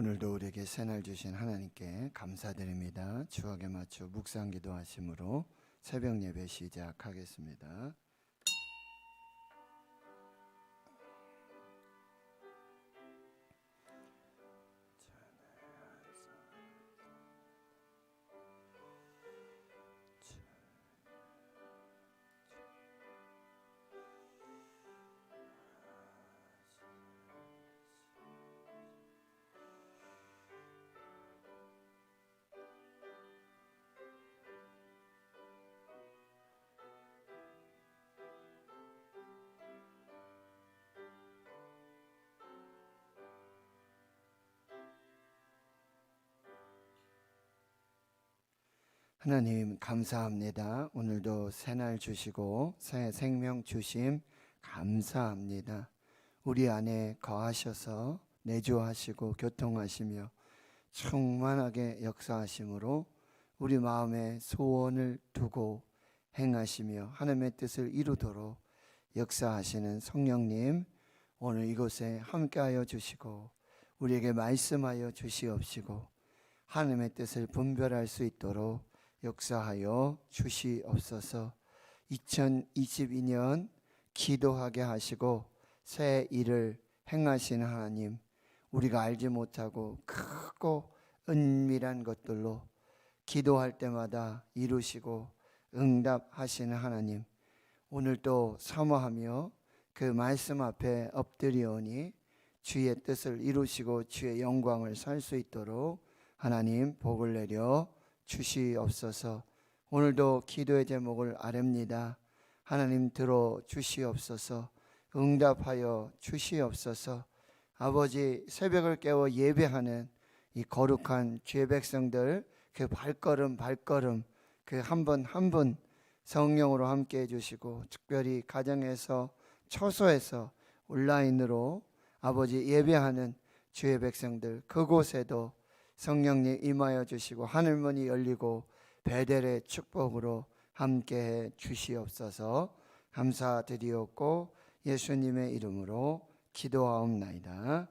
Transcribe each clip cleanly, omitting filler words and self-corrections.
오늘도 우리에게 새날 주신 하나님께 감사드립니다. 추억에 맞춰 묵상 기도하심으로 새벽 예배 시작하겠습니다. 하나님 감사합니다. 오늘도 새날 주시고 새 생명 주심 감사합니다. 우리 안에 거하셔서 내주하시고 교통하시며 충만하게 역사하심으로 우리 마음에 소원을 두고 행하시며 하나님의 뜻을 이루도록 역사하시는 성령님, 오늘 이곳에 함께하여 주시고 우리에게 말씀하여 주시옵시고 하나님의 뜻을 분별할 수 있도록 역사하여 주시옵소서. 2022년 기도하게 하시고 새 일을 행하시는 하나님, 우리가 알지 못하고 크고 은밀한 것들로 기도할 때마다 이루시고 응답하시는 하나님, 오늘도 사모하며 그 말씀 앞에 엎드리오니 주의 뜻을 이루시고 주의 영광을 살 수 있도록 하나님 복을 내려 주시옵소서. 오늘도 기도의 제목을 아뢰옵니다. 하나님 들어 주시옵소서. 응답하여 주시옵소서. 아버지, 새벽을 깨워 예배하는 이 거룩한 주의 백성들, 그 발걸음 그 한 분 한 분 성령으로 함께 해주시고, 특별히 가정에서 처소에서 온라인으로 아버지 예배하는 주의 백성들, 그곳에도 성령님 임하여 주시고 하늘문이 열리고 베델의 축복으로 함께해 주시옵소서. 감사드리옵고 예수님의 이름으로 기도하옵나이다.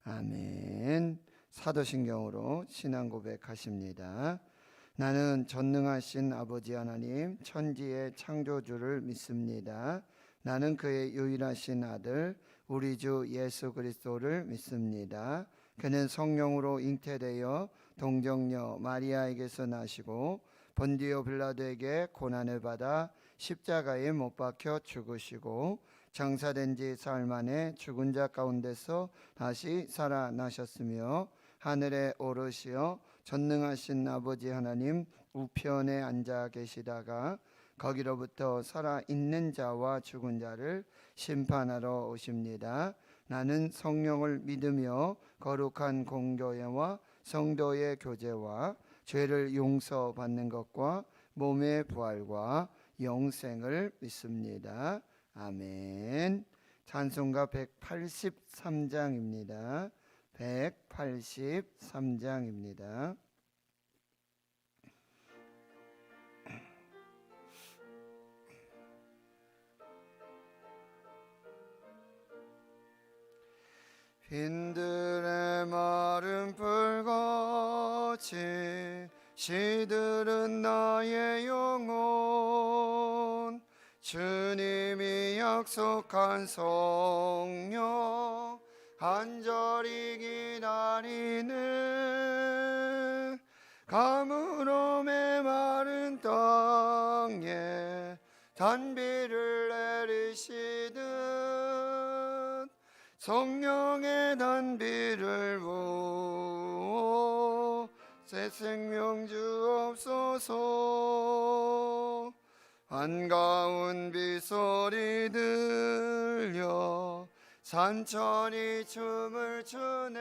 아멘. 사도신경으로 신앙 고백하십니다. 나는 전능하신 아버지 하나님, 천지의 창조주를 믿습니다. 나는 그의 유일하신 아들 우리 주 예수 그리스도를 믿습니다. 그는 성령으로 잉태되어 동정녀 마리아에게서 나시고 본디오 빌라도에게 고난을 받아 십자가에 못 박혀 죽으시고 장사된 지 사흘 만에 죽은 자 가운데서 다시 살아나셨으며 하늘에 오르시어 전능하신 아버지 하나님 우편에 앉아 계시다가 거기로부터 살아있는 자와 죽은 자를 심판하러 오십니다. 나는 성령을 믿으며 거룩한 공교회와 성도의 교제와 죄를 용서받는 것과 몸의 부활과 영생을 믿습니다. 아멘. 찬송가 183장입니다. 183장입니다. 빈들의 마른 풀같이 시들은 나의 영혼, 주님이 약속한 성령 간절히 기다리네. 가물어 메마른 땅에 단비를 내리시듯 성령의 단비를 부어 새 생명 주옵소서. 한가운 빗소리 들려 산천이 춤을 추네.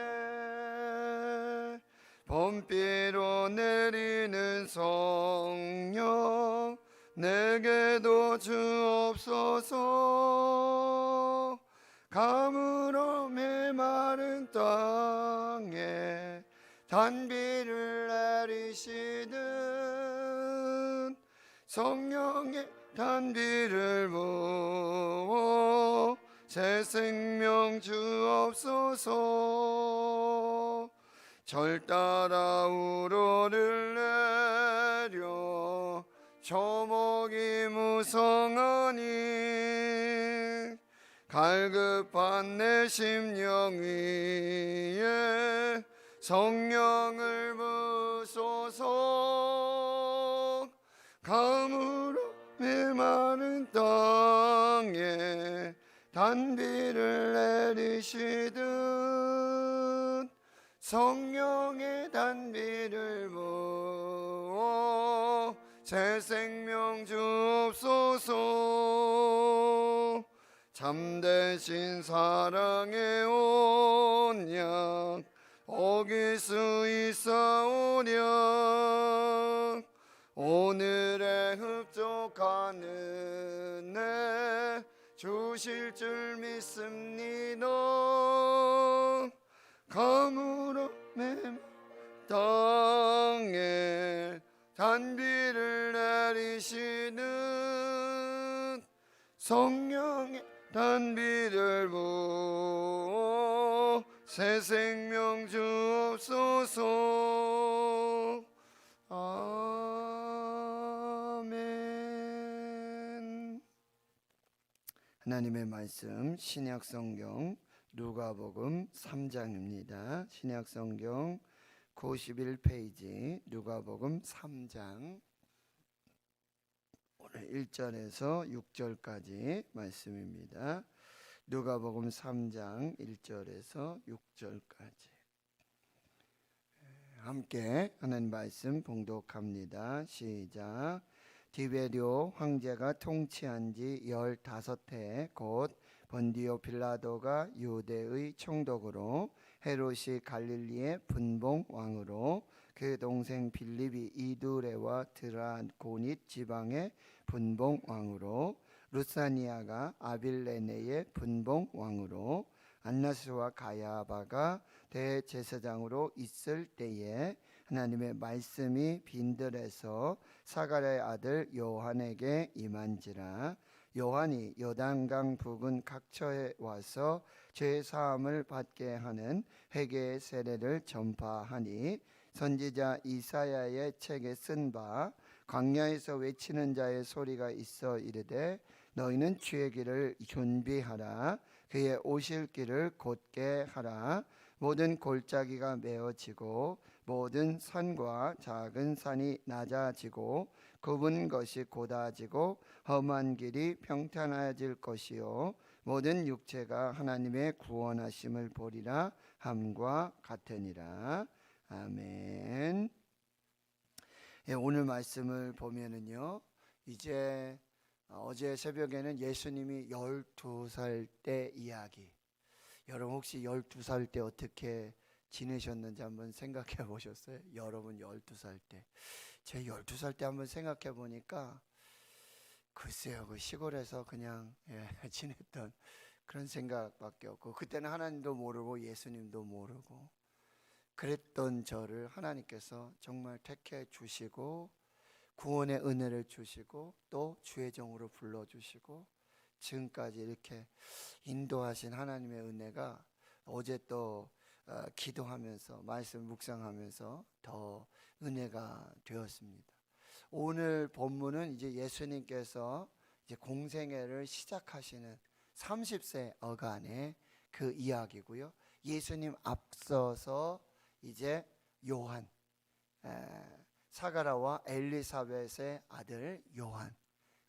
봄비로 내리는 성령 내게도 주옵소서. 가물어 메마른 땅에 단비를 내리시듯 성령의 단비를 부어 새 생명 주옵소서. 절 따라 우러를 내려 초목이 무성하니 갈급한 내 심령 위에 성령을 부소서. 가물어 메마른 땅에 단비를 내리시듯 성령의 단비를 부어 새 생명 주옵소서. 참되신 사랑의 온약 어길 수 있사오랴. 오늘의 흡족한 은혜 주실 줄 믿습니다. 가물어 매 땅에 단비를 내리시는 성령의 단비를 부어 새 생명 주옵소서. 아멘. 하나님의 말씀 신약 성경 누가복음 3장입니다. 신약 성경 91페이지 누가복음 3장 오늘 1절에서 6절까지 말씀입니다. 누가복음 3장 1절에서 6절까지 함께 하나님 말씀 봉독합니다. 시작. 디베리오 황제가 통치한 지 15해 곧 본디오 빌라도가 유대의 총독으로 헤롯이 갈릴리의 분봉 왕으로 그 동생 빌립이 이두레와 드라고닛 지방의 분봉 왕으로 루사니아가 아빌레네의 분봉 왕으로 안나스와 가야바가 대제사장으로 있을 때에 하나님의 말씀이 빈들에서 사가랴의 아들 요한에게 임한지라. 요한이 요단강 부근 각처에 와서 죄 사함을 받게 하는 회개의 세례를 전파하니 선지자 이사야의 책에 쓴 바 광야에서 외치는 자의 소리가 있어 이르되 너희는 주의 길을 준비하라. 그의 오실 길을 곧게 하라. 모든 골짜기가 메어지고 모든 산과 작은 산이 낮아지고 굽은 것이 곧아지고 험한 길이 평탄해질 것이요 모든 육체가 하나님의 구원하심을 보리라 함과 같으니라. 아멘. 오늘 말씀을 보면은요, 이제 어제 새벽에는 예수님이 12살 때 이야기. 여러분 혹시 12살 때 어떻게 지내셨는지 한번 생각해 보셨어요? 여러분 12살 때. 제 12살 때 한번 생각해 보니까 글쎄요, 그 시골에서 그냥 지냈던 그런 생각밖에 없고, 그때는 하나님도 모르고 예수님도 모르고 그랬던 저를 하나님께서 정말 택해 주시고 구원의 은혜를 주시고 또 주의 종으로 불러주시고 지금까지 이렇게 인도하신 하나님의 은혜가 어제 또 기도하면서 말씀 묵상하면서 더 은혜가 되었습니다. 오늘 본문은 이제 예수님께서 이제 공생애를 시작하시는 30세 어간의 그 이야기고요. 예수님 앞서서 이제 요한, 사가랴와 엘리사벳의 아들 요한,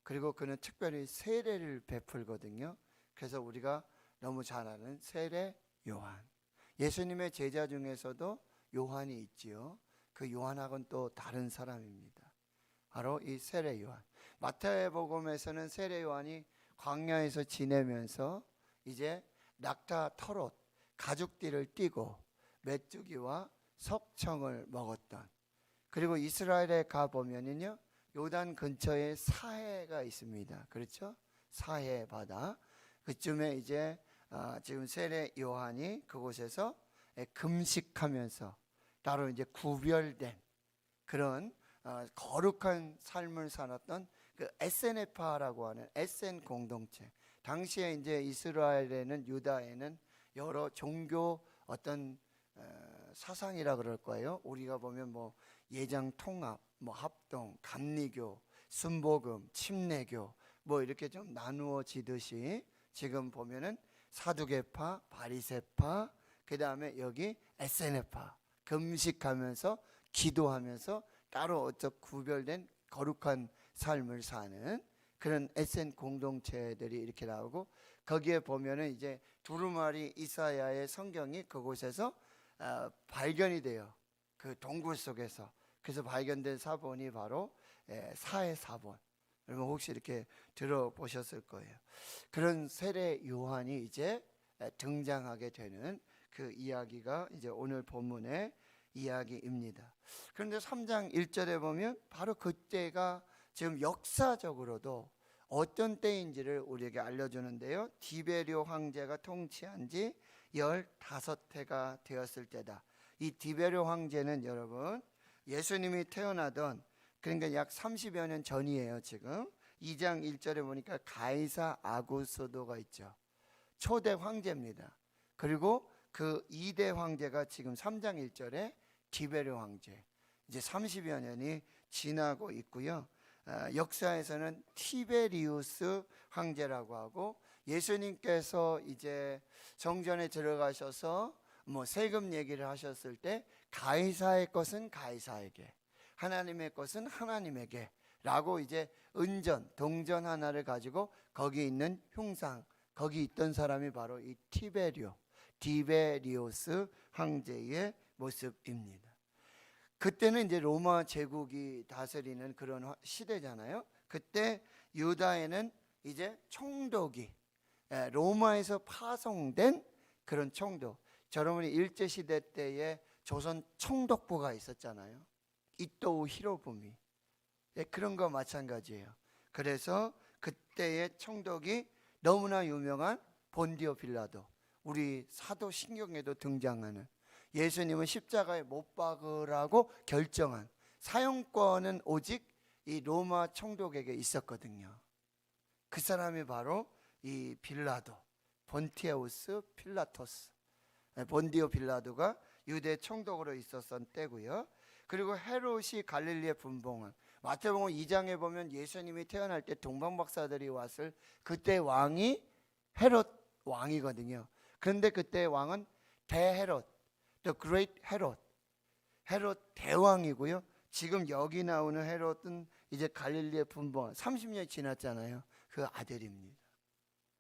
그리고 그는 특별히 세례를 베풀거든요. 그래서 우리가 너무 잘 아는 세례 요한. 예수님의 제자 중에서도 요한이 있지요. 그 요한하고는 또 다른 사람입니다. 바로 이 세례 요한. 마태복음에서는 세례 요한이 광야에서 지내면서 이제 낙타 털옷, 가죽띠를 띠고 메뚜기와 석청을 먹었던, 그리고 이스라엘에 가보면은요 요단 근처에 사해가 있습니다. 그렇죠? 사해 바다. 그쯤에 이제 지금 세례 요한이 그곳에서 금식하면서 따로 이제 구별된 그런 거룩한 삶을 살았던 그 에센에파라고 하는 에센 공동체. 당시에 이제 이스라엘에는, 유다에는 여러 종교 어떤 사상이라 그럴 거예요. 우리가 보면 뭐 예장 통합, 뭐 합동, 감리교, 순복음, 침례교 뭐 이렇게 좀 나누어지듯이 지금 보면은 사두개파, 바리새파, 그 다음에 여기 SNF파, 금식하면서 기도하면서 따로 어쩌 구별된 거룩한 삶을 사는 그런 SN 공동체들이 이렇게 나오고, 거기에 보면은 이제 두루마리 이사야의 성경이 그곳에서 발견이 돼요. 그 동굴 속에서. 그래서 발견된 사본이 바로 사해 사본. 여러분 혹시 이렇게 들어보셨을 거예요. 그런 세례 요한이 이제 등장하게 되는 그 이야기가 이제 오늘 본문의 이야기입니다. 그런데 3장 1절에 보면 바로 그때가 지금 역사적으로도 어떤 때인지를 우리에게 알려주는데요. 디베리오 황제가 통치한 지 15해가 되었을 때다. 이 디베리오 황제는 여러분 예수님이 태어나던, 그러니까 약 30여 년 전이에요. 지금 2장 1절에 보니까 가이사 아구스도가 있죠. 초대 황제입니다. 그리고 그 2대 황제가 지금 3장 1절에 디베리오 황제, 이제 30여 년이 지나고 있고요. 역사에서는 티베리우스 황제라고 하고, 예수님께서 이제 성전에 들어가셔서 뭐 세금 얘기를 하셨을 때 가이사의 것은 가이사에게, 하나님의 것은 하나님에게 라고 이제 은전, 동전 하나를 가지고 거기 있는 흉상, 거기 있던 사람이 바로 이 디베리오스 황제의 모습입니다. 그때는 이제 로마 제국이 다스리는 그런 시대잖아요. 그때 유다에는 이제 총독이 로마에서 파송된 그런 총독, 여러분이 일제시대 때에 조선 총독부가 있었잖아요. 이토우 히로부미, 그런 거 마찬가지예요. 그래서 그때의 총독이 너무나 유명한 본디오 빌라도, 우리 사도신경에도 등장하는, 예수님은 십자가에 못 박으라고 결정한 사형권은 오직 이 로마 총독에게 있었거든요. 그 사람이 바로 이 빌라도, 본티우스 필라토스, 본디오 빌라도가 유대 총독으로 있었던 때고요. 그리고 헤롯이 갈릴리의 분봉왕, 마태복음 2장에 보면 예수님이 태어날 때 동방박사들이 왔을 그때 왕이 헤롯 왕이거든요. 그런데 그때 왕은 대헤롯, The Great Herod, 헤롯 대왕이고요. 지금 여기 나오는 헤롯은 이제 갈릴리의 분봉왕, 30년이 지났잖아요. 그 아들입니다.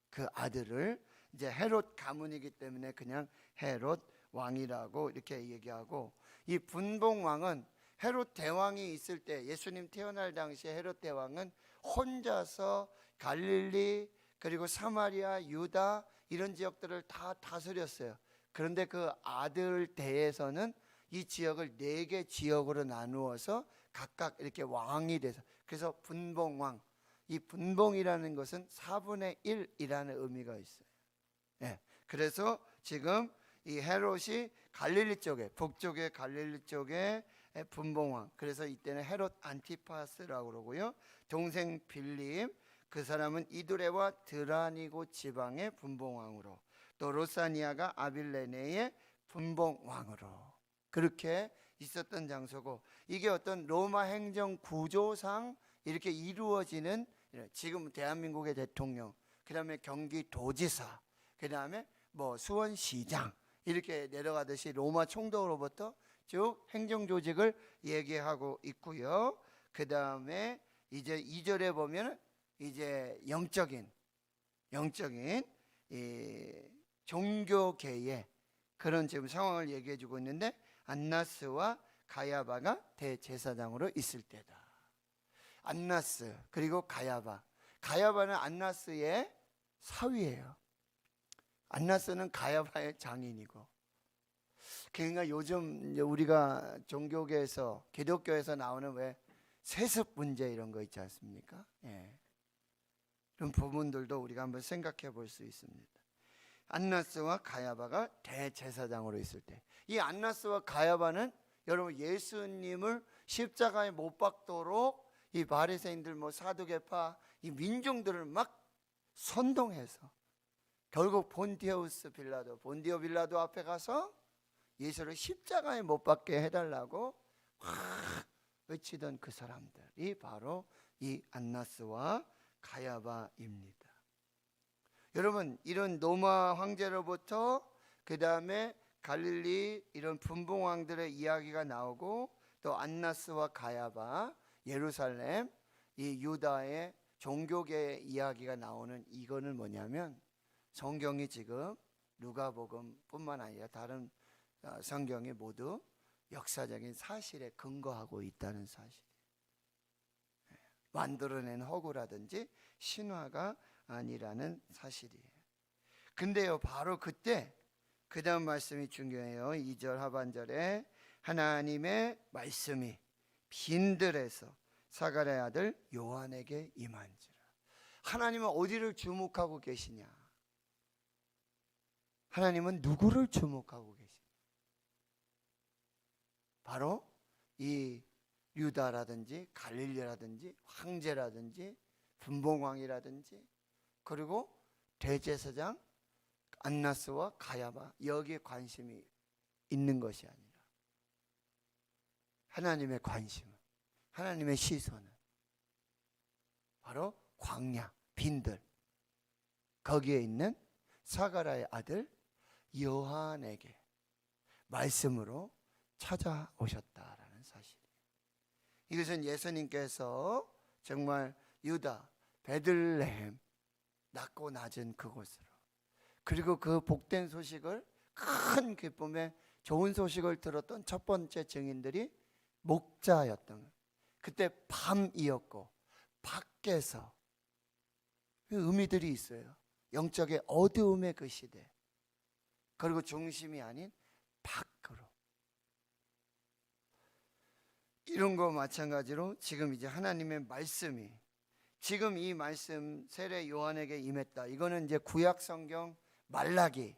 그 아들을 이제 헤롯 가문이기 때문에 그냥 헤롯 왕이라고 이렇게 얘기하고, 이 분봉왕은 헤롯 대왕이 있을 때, 예수님 태어날 당시에 헤롯 대왕은 혼자서 갈릴리 그리고 사마리아, 유다 이런 지역들을 다 다스렸어요. 그런데 그 아들 대에서는 이 지역을 4개 지역으로 나누어서 각각 이렇게 왕이 돼서, 그래서 분봉왕, 이 분봉이라는 것은 4분의 1이라는 의미가 있어요. 그래서 지금 이 헤롯이 갈릴리 쪽에, 북쪽에 갈릴리 쪽에 분봉왕, 그래서 이때는 헤롯 안티파스라고 그러고요. 동생 빌립, 그 사람은 이두레와 드라니고 지방의 분봉왕으로, 또 로사니아가 아빌레네의 분봉왕으로 그렇게 있었던 장소고, 이게 어떤 로마 행정 구조상 이렇게 이루어지는, 지금 대한민국의 대통령, 그 다음에 경기도지사, 그 다음에 뭐 수원시장 이렇게 내려가듯이 로마 총독으로부터 쭉 행정조직을 얘기하고 있고요. 그 다음에 이제 2절에 보면 이제 영적인 이 종교계의 그런 지금 상황을 얘기해주고 있는데, 안나스와 가야바가 대제사장으로 있을 때다. 안나스 그리고 가야바는 안나스의 사위예요. 안나스는 가야바의 장인이고, 그러니까 요즘 우리가 종교계에서, 기독교에서 나오는 왜 세습 문제 이런 거 있지 않습니까? 그런 부분들도 우리가 한번 생각해 볼 수 있습니다. 안나스와 가야바가 대제사장으로 있을 때, 이 안나스와 가야바는 여러분 예수님을 십자가에 못 박도록 이 바리새인들, 뭐 사두개파 이 민중들을 막 선동해서 결국 본디오 빌라도 앞에 가서 예수를 십자가에 못 박게 해달라고 외치던 그 사람들이 바로 이 안나스와 가야바입니다. 여러분, 이런 로마 황제로부터 그 다음에 갈릴리 이런 분봉왕들의 이야기가 나오고, 또 안나스와 가야바, 예루살렘, 이 유다의 종교계의 이야기가 나오는 이거는 뭐냐면, 성경이 지금 누가복음뿐만 아니라 다른 성경이 모두 역사적인 사실에 근거하고 있다는 사실. 만들어낸 허구라든지 신화가 아니라는 사실이에요. 근데요, 바로 그때 그 다음 말씀이 중요해요. 2절 하반절에 하나님의 말씀이 빈들에서 사가랴의 아들 요한에게 임한지라. 하나님은 어디를 주목하고 계시냐? 하나님은 누구를 주목하고 계시냐? 바로 이 유다라든지 갈릴리라든지 황제라든지 분봉왕이라든지, 그리고 대제사장 안나스와 가야바, 여기에 관심이 있는 것이 아니라 하나님의 관심은, 하나님의 시선은 바로 광야, 빈들, 거기에 있는 사가랴의 아들 요한에게 말씀으로 찾아오셨다라는 사실이에요. 이것은 예수님께서 정말 유다 베들레헴 낮고 낮은 그곳으로, 그리고 그 복된 소식을, 큰 기쁨의 좋은 소식을 들었던 첫 번째 증인들이 목자였던 거예요. 그때 밤이었고 밖에서 의미들이 있어요. 영적의 어두움의 그 시대, 그리고 중심이 아닌 밖으로. 이런 거 마찬가지로 지금 이제 하나님의 말씀이, 지금 이 말씀 세례 요한에게 임했다. 이거는 이제 구약 성경 말라기,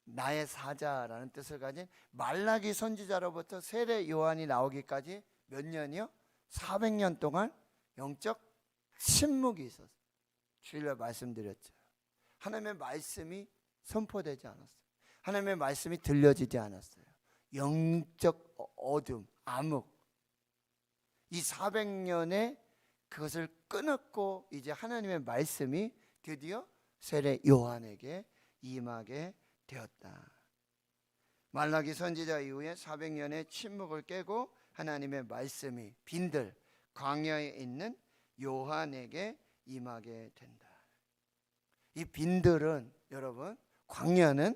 나의 사자라는 뜻을 가진 말라기 선지자로부터 세례 요한이 나오기까지 몇 년이요? 400년 동안 영적 침묵이 있었어요. 주일날 말씀드렸죠. 하나님의 말씀이 선포되지 않았어요. 하나님의 말씀이 들려지지 않았어요. 영적 어둠, 암흑, 이 400년의 그것을 끊었고, 이제 하나님의 말씀이 드디어 세례 요한에게 임하게 되었다. 말라기 선지자 이후에 400년의 침묵을 깨고 하나님의 말씀이 빈들 광야에 있는 요한에게 임하게 된다. 이 빈들은, 여러분, 광야는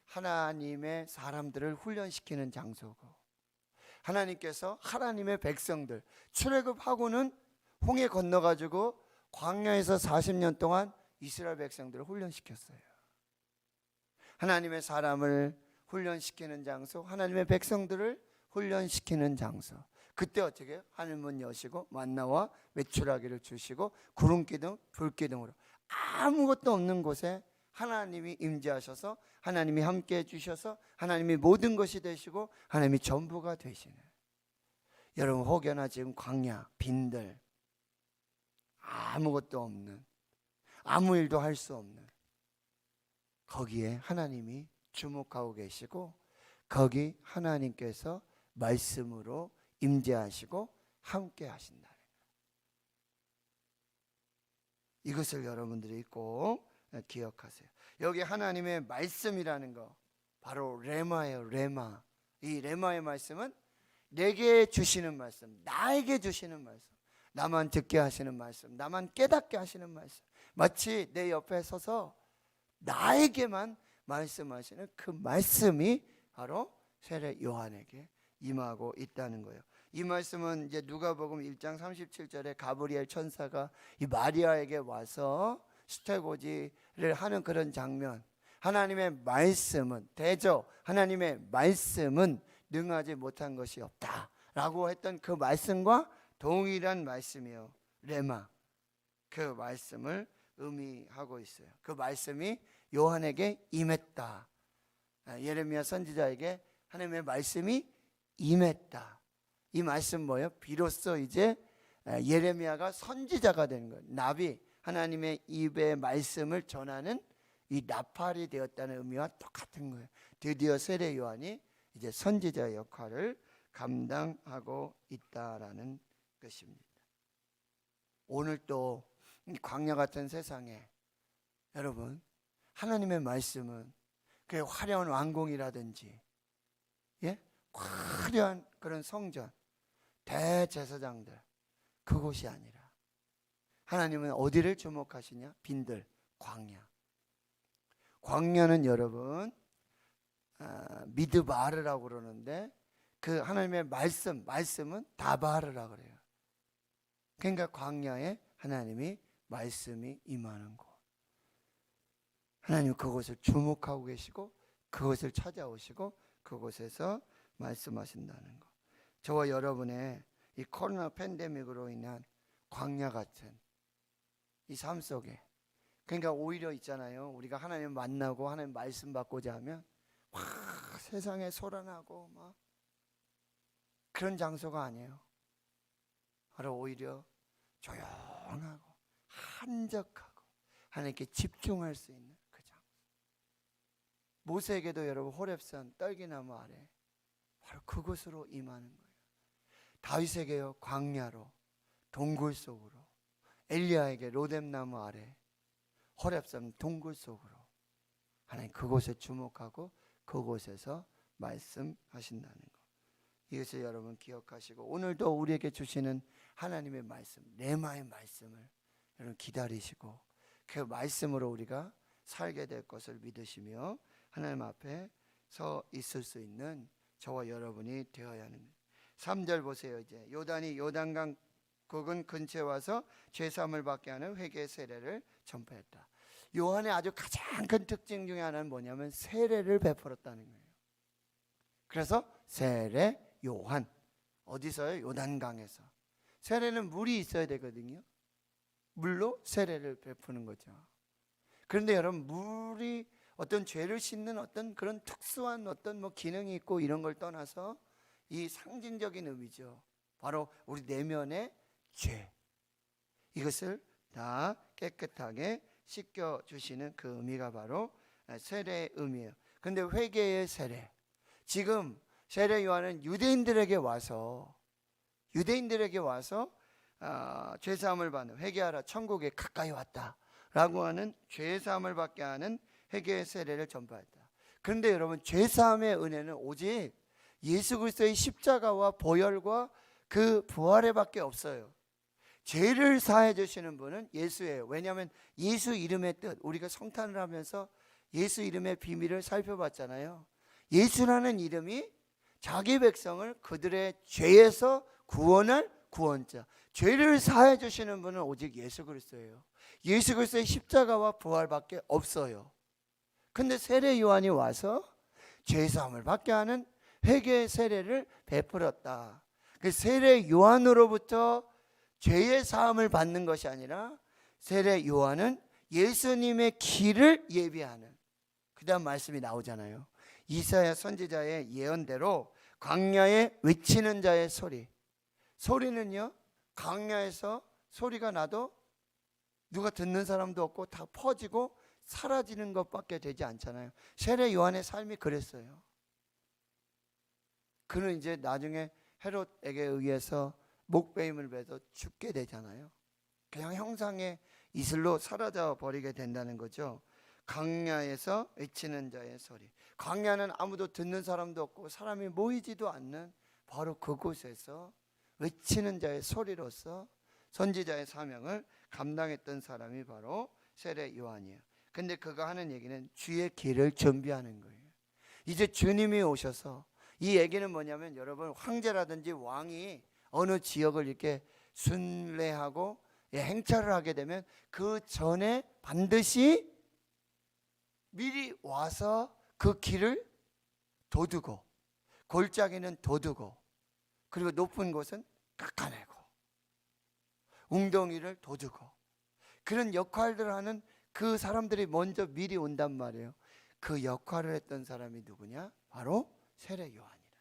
하나님의 사람들을 훈련시키는 장소고, 하나님께서 하나님의 백성들 출애굽하고는 홍해 건너가지고 광야에서 40년 동안 이스라엘 백성들을 훈련시켰어요. 하나님의 사람을 훈련시키는 장소, 하나님의 백성들을 훈련시키는 장소. 그때 어떻게 해요? 하늘문 여시고 만나와 메추라기를 주시고 구름기둥 불기둥으로 아무것도 없는 곳에 하나님이 임재하셔서 하나님이 함께 해주셔서 하나님이 모든 것이 되시고 하나님이 전부가 되시는, 여러분 혹여나 지금 광야 빈들, 아무것도 없는, 아무 일도 할 수 없는, 거기에 하나님이 주목하고 계시고, 거기 하나님께서 말씀으로 임재하시고 함께 하신다. 이것을 여러분들이 꼭 기억하세요. 여기 하나님의 말씀이라는 거 바로 레마예요. 레마. 이 레마의 말씀은 내게 주시는 말씀, 나에게 주시는 말씀, 나만 듣게 하시는 말씀, 나만 깨닫게 하시는 말씀, 마치 내 옆에 서서 나에게만 말씀하시는 그 말씀이 바로 세례 요한에게 임하고 있다는 거예요. 이 말씀은 이제 누가복음 1장 37절에 가브리엘 천사가 이 마리아에게 와서 수태고지를 하는 그런 장면, 하나님의 말씀은 대저, 하나님의 말씀은 능하지 못한 것이 없다라고 했던 그 말씀과 동일한 말씀이요, 레마. 그 말씀을 의미하고 있어요. 그 말씀이 요한에게 임했다. 예레미야 선지자에게 하나님의 말씀이 임했다. 이 말씀 뭐예요? 비로소 이제 예레미야가 선지자가 된 거예요. 나비, 하나님의 입의 말씀을 전하는 이 나팔이 되었다는 의미와 똑같은 거예요. 드디어 세례 요한이 이제 선지자의 역할을 감당하고 있다라는 것입니다. 오늘 또 광야 같은 세상에 여러분 하나님의 말씀은 그 화려한 왕궁이라든지 화려한 그런 성전, 대제사장들 그곳이 아니라 하나님은 어디를 주목하시냐? 빈들, 광야. 광야는 여러분 미드바르라고 그러는데 그 하나님의 말씀은 다바르라고 그래요. 그러니까 광야에 하나님이 말씀이 임하는 곳. 하나님 그곳을 주목하고 계시고 그곳을 찾아오시고 그곳에서 말씀하신다는 것. 저와 여러분의 이 코로나 팬데믹으로 인한 광야 같은 이 삶 속에 그러니까 오히려 있잖아요. 우리가 하나님 만나고 하나님 말씀 받고자 하면 막 세상에 소란하고 막 그런 장소가 아니에요. 바로 오히려 조용하고 한적하고 하나님께 집중할 수 있는 그 장소. 모세에게도 여러분 호렙산 떨기나무 아래 바로 그곳으로 임하는 거예요. 다윗에게요 광야로 동굴 속으로, 엘리야에게 로뎀나무 아래 호렙산 동굴 속으로 하나님 그곳에 주목하고 그곳에서 말씀하신다는 것. 이것을 여러분 기억하시고 오늘도 우리에게 주시는 하나님의 말씀, 레마의 말씀을 여러분 기다리시고 그 말씀으로 우리가 살게 될 것을 믿으시며 하나님 앞에 서 있을 수 있는 저와 여러분이 되어야 하는 거예요. 3절 보세요. 이제 요단이 요단강 그근 근처에 와서 죄사함을 받게 하는 회개 세례를 전파했다. 요한의 아주 가장 큰 특징 중에 하나는 뭐냐면 세례를 베풀었다는 거예요. 그래서 세례 요한. 어디서요? 요단강에서. 세례는 물이 있어야 되거든요. 물로 세례를 베푸는 거죠. 그런데 여러분 물이 어떤 죄를 씻는 어떤 그런 특수한 어떤 뭐 기능이 있고 이런 걸 떠나서 이 상징적인 의미죠. 바로 우리 내면의 죄, 이것을 다 깨끗하게 씻겨주시는 그 의미가 바로 세례의 의미예요. 그런데 회개의 세례, 지금 세례 요한은 유대인들에게 와서 죄사함을 받는, 회개하라 천국에 가까이 왔다라고 하는 죄사함을 받게 하는 회개의 세례를 전파했다. 그런데 여러분 죄사함의 은혜는 오직 예수 그리스도의 십자가와 보혈과 그 부활에 밖에 없어요. 죄를 사해 주시는 분은 예수예요. 왜냐하면 예수 이름의 뜻, 우리가 성탄을 하면서 예수 이름의 비밀을 살펴봤잖아요. 예수라는 이름이 자기 백성을 그들의 죄에서 구원할 구원자, 죄를 사해 주시는 분은 오직 예수 그리스도예요. 예수 그리스도의 십자가와 부활밖에 없어요. 근데 세례 요한이 와서 죄사함을 받게 하는 회개의 세례를 베풀었다. 그 세례 요한으로부터 죄의 사함을 받는 것이 아니라 세례 요한은 예수님의 길을 예비하는, 그 다음 말씀이 나오잖아요. 이사야 선지자의 예언대로 광야에 외치는 자의 소리. 소리는요 광야에서 소리가 나도 누가 듣는 사람도 없고 다 퍼지고 사라지는 것밖에 되지 않잖아요. 세례 요한의 삶이 그랬어요. 그는 이제 나중에 헤롯에게 의해서 목베임을 베서 죽게 되잖아요. 그냥 형상의 이슬로 사라져 버리게 된다는 거죠. 광야에서 외치는 자의 소리. 광야는 아무도 듣는 사람도 없고 사람이 모이지도 않는 바로 그곳에서 외치는 자의 소리로서 선지자의 사명을 감당했던 사람이 바로 세례 요한이에요. 근데 그가 하는 얘기는 주의 길을 준비하는 거예요. 이제 주님이 오셔서, 이 얘기는 뭐냐면 여러분 황제라든지 왕이 어느 지역을 이렇게 순례하고 행차를 하게 되면 그 전에 반드시 미리 와서 그 길을 도두고, 골짜기는 도두고, 그리고 높은 곳은 깎아내고, 웅덩이를 도두고, 그런 역할들을 하는 그 사람들이 먼저 미리 온단 말이에요. 그 역할을 했던 사람이 누구냐? 바로 세례 요한이라.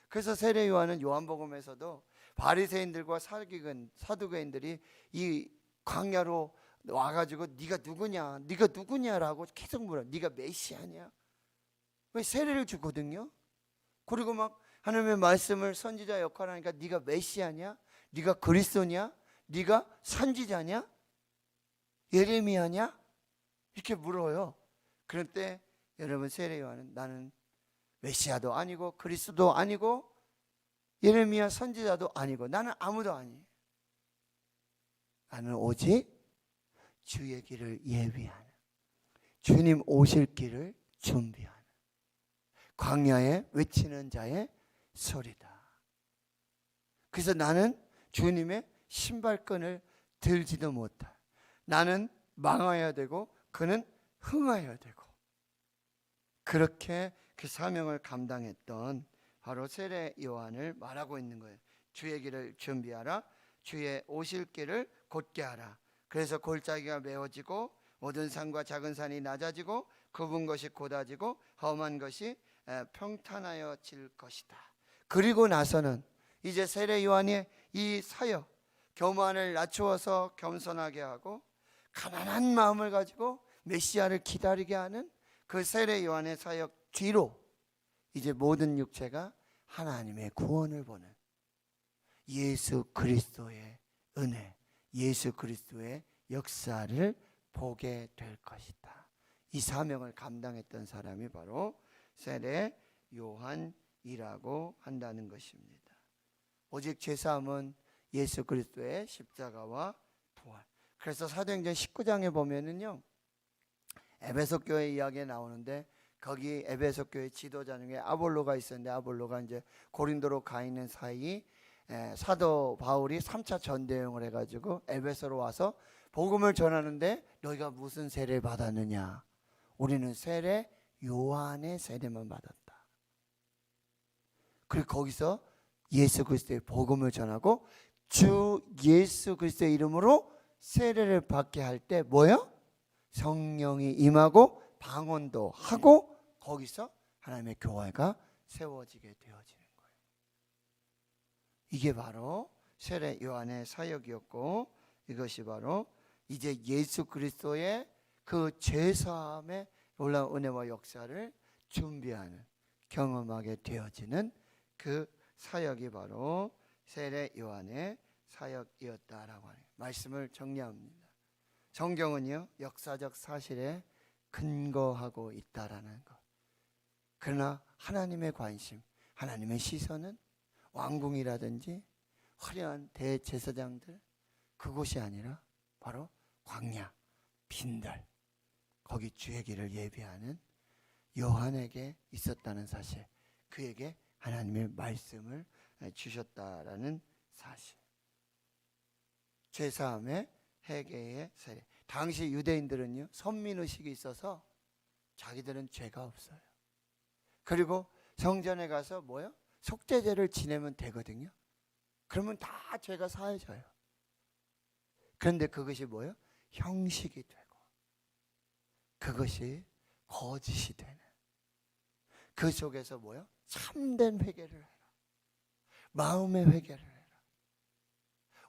그래서 세례 요한은 요한복음에서도 바리새인들과 사두개인들이 이 광야로 와가지고 네가 누구냐라고 계속 물어. 네가 메시아냐? 왜 세례를 주거든요. 그리고 막 하나님의 말씀을 선지자 역할을 하니까 네가 메시아냐? 네가 그리스도냐? 네가 선지자냐? 예레미야냐? 이렇게 물어요. 그럴 때 여러분, 세례 요한은 나는 메시아도 아니고 그리스도도 아니고 예레미야 선지자도 아니고 나는 아무도 아니에요. 나는 오직 주의 길을 예비하는, 주님 오실 길을 준비하는, 광야에 외치는 자의 소리다. 그래서 나는 주님의 신발끈을 들지도 못할, 나는 망하여야 되고 그는 흥하여야 되고, 그렇게 그 사명을 감당했던 바로 세례 요한을 말하고 있는 거예요. 주의 길을 준비하라, 주의 오실 길을 곧게 하라. 그래서 골짜기가 메워지고 모든 산과 작은 산이 낮아지고 굽은 것이 곧아지고 험한 것이 평탄하여질 것이다. 그리고 나서는 이제 세례 요한의 이 사역, 교만을 낮추어서 겸손하게 하고 가난한 마음을 가지고 메시아를 기다리게 하는 그 세례 요한의 사역 뒤로 이제 모든 육체가 하나님의 구원을 보는 예수 그리스도의 은혜, 예수 그리스도의 역사를 보게 될 것이다. 이 사명을 감당했던 사람이 바로 세례 요한이라고 한다는 것입니다. 오직 죄사함은 예수 그리스도의 십자가와 부활. 그래서 사도행전 19장에 보면은요, 에베소 교회 이야기가 나오는데 거기 에베소 교회 지도자 중에 아볼로가 있었는데 아볼로가 이제 고린도로 가 있는 사이 사도 바울이 3차 전대용을 해가지고 에베소로 와서 복음을 전하는데 너희가 무슨 세례 받았느냐? 우리는 세례 요한의 세례만 받았다. 그리고 거기서 예수 그리스도의 복음을 전하고 주 예수 그리스도의 이름으로 세례를 받게 할 때 뭐요? 성령이 임하고 방언도 하고 거기서 하나님의 교회가 세워지게 되어지는 거예요. 이게 바로 세례 요한의 사역이었고, 이것이 바로 이제 예수 그리스도의 그 죄사함의 놀라운 은혜와 역사를 준비하는, 경험하게 되어지는 그 사역이 바로 세례 요한의 사역이었다라고 하는 말씀을 정리합니다. 성경은요, 역사적 사실에 근거하고 있다라는 것. 그러나 하나님의 관심, 하나님의 시선은 왕궁이라든지 화려한 대제사장들, 그곳이 아니라 바로 광야, 빈들, 거기 주의 길을 예비하는 요한에게 있었다는 사실, 그에게 하나님의 말씀을 주셨다라는 사실. 죄사함의 회개의 세례. 당시 유대인들은요, 선민의식이 있어서 자기들은 죄가 없어요. 그리고 성전에 가서 뭐요? 속죄제를 지내면 되거든요. 그러면 다 죄가 사해져요. 그런데 그것이 뭐요? 형식이 되고 그것이 거짓이 되는, 그 속에서 뭐요? 참된 회개를 해라. 마음의 회개를 해라.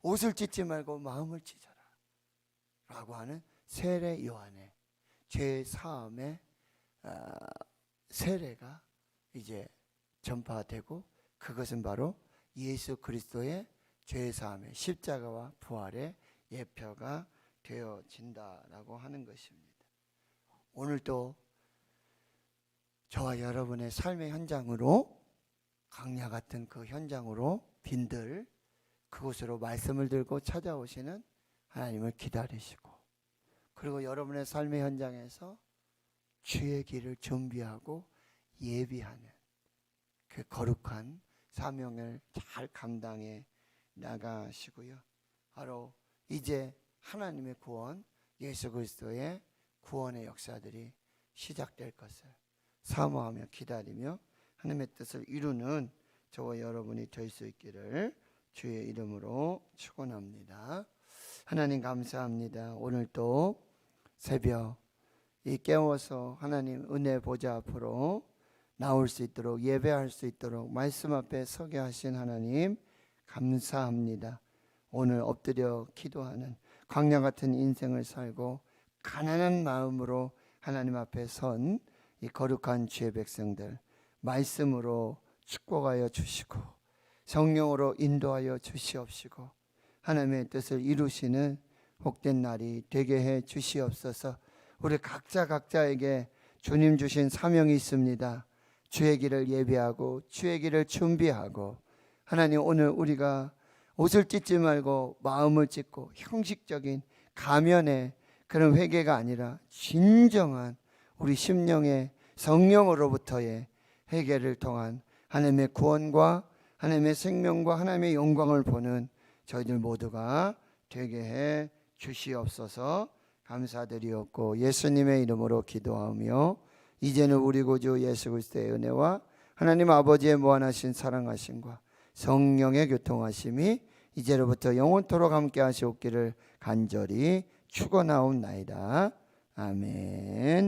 옷을 찢지 말고 마음을 찢어라 라고 하는 세례 요한의 죄 사함의 세례가 이제 전파되고, 그것은 바로 예수 그리스도의 죄 사함의 십자가와 부활의 예표가 되어진다라고 하는 것입니다. 오늘도 저와 여러분의 삶의 현장으로, 광야 같은 그 현장으로 빈들 그곳으로 말씀을 들고 찾아오시는 하나님을 기다리시고, 그리고 여러분의 삶의 현장에서 주의 길을 준비하고 예비하는 그 거룩한 사명을 잘 감당해 나가시고요. 바로 이제 하나님의 구원, 예수 그리스도의 구원의 역사들이 시작될 것을 사모하며 기다리며 하나님의 뜻을 이루는 저와 여러분이 될 수 있기를 주의 이름으로 축원합니다. 하나님 감사합니다. 오늘 또 새벽 이 깨워서 하나님 은혜 보좌 앞으로 나올 수 있도록, 예배할 수 있도록 말씀 앞에 서게 하신 하나님 감사합니다. 오늘 엎드려 기도하는 광야 같은 인생을 살고 가난한 마음으로 하나님 앞에 선 이 거룩한 주의 백성들, 말씀으로 축복하여 주시고 성령으로 인도하여 주시옵시고 하나님의 뜻을 이루시는 복된 날이 되게 해 주시옵소서. 우리 각자에게 주님 주신 사명이 있습니다. 주의 길을 예배하고 주의 길을 준비하고, 하나님 오늘 우리가 옷을 찢지 말고 마음을 찢고 형식적인 가면의 그런 회개가 아니라 진정한 우리 심령의 성령으로부터의 회개를 통한 하나님의 구원과 하나님의 생명과 하나님의 영광을 보는 저희들 모두가 되게 해 주시옵소서. 감사드리옵고 예수님의 이름으로 기도하며 이제는 우리 구주 예수 그리스도의 은혜와 하나님 아버지의 무한하신 사랑하심과 성령의 교통하심이 이제로부터 영원토록 함께 하시옵기를 간절히 축원하옵나이다. 아멘.